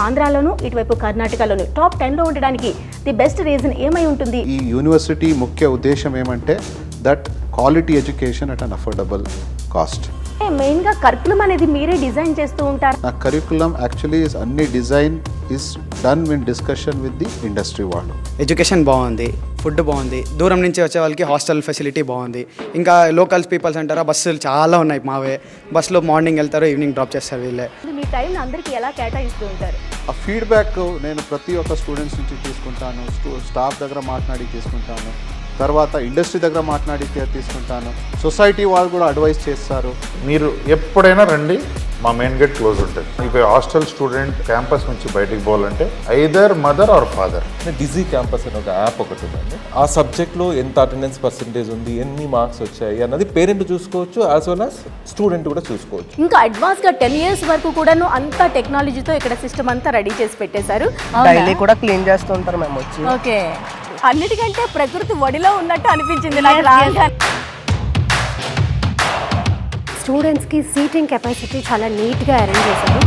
ఆంధ్రాలోను ఇటువైపు కర్ణాటకలోను టాప్ 10లో ఉండడానికి the best reason ఏమై ఉంటుంది? ఈ యూనివర్సిటీ ముఖ్య ఉద్దేశం ఏమంటే that quality education at an affordable cost. మెయిన్గా కరికులం అనేది మీరే డిజైన్ చేస్తూ ఉంటారు? నా కరికులం యాక్చువల్లీ అన్ని design is done in discussion with the industry వాళ్ళు. ఎడ్యుకేషన్ బాగుంది, ఫుడ్ బాగుంది, దూరం నుంచి వచ్చే వాళ్ళకి హాస్టల్ ఫెసిలిటీ బాగుంది. ఇంకా లోకల్స్ పీపుల్స్ అంటారా, బస్సులు చాలా ఉన్నాయి మావే. బస్సులో మార్నింగ్ వెళ్తారు, ఈవినింగ్ డ్రాప్ చేస్తారు వీళ్ళే. మీ టైం అందరికీ ఎలా కేటాయిస్తూ ఉంటారు? ఆ ఫీడ్బ్యాక్ నేను ప్రతి ఒక్క స్టూడెంట్స్ నుంచి తీసుకుంటాను, స్టాఫ్ దగ్గర మాట్లాడి తీసుకుంటాను, తర్వాత ఇండస్ట్రీ దగ్గర మాట్లాడి తీసుకుంటాను, సొసైటీ వాళ్ళు కూడా అడ్వైస్ చేస్తారు. మీరు ఎప్పుడైనా రండి, మా మెయిన్ గేట్ క్లోజ్ ఉంటుంది. మీకు హాస్టల్ స్టూడెంట్ క్యాంపస్ నుంచి బయటికి పోవాలంటే either mother or father. DigiCampus అని ఒక యాప్ ఒకటి ఉందండి. ఆ సబ్జెక్ట్లో ఎంత అటెండెన్స్ పర్సెంటేజ్ ఉంది, ఎన్ని మార్క్స్ వచ్చాయి అన్నది పేరెంట్ చూసుకోవచ్చు, యాజ్ వెల్ యాజ్ స్టూడెంట్ కూడా చూసుకోవచ్చు. ఇంకా అడ్వాన్స్గా 10 years వరకు కూడాను అంతా టెక్నాలజీతో ఇక్కడ సిస్టమ్ అంతా రెడీ చేసి పెట్టేశారు. డైలీ కూడా క్లీన్ చేస్తూ ఉంటారు మేము వచ్చి. ఓకే, అన్నిటికంటే ప్రకృతి ఒడిలో ఉన్నట్టు అనిపించింది నాకు రాగా. స్టూడెంట్స్కి సీటింగ్ కెపాసిటీ చాలా నీట్గా అరేంజ్ చేశారు.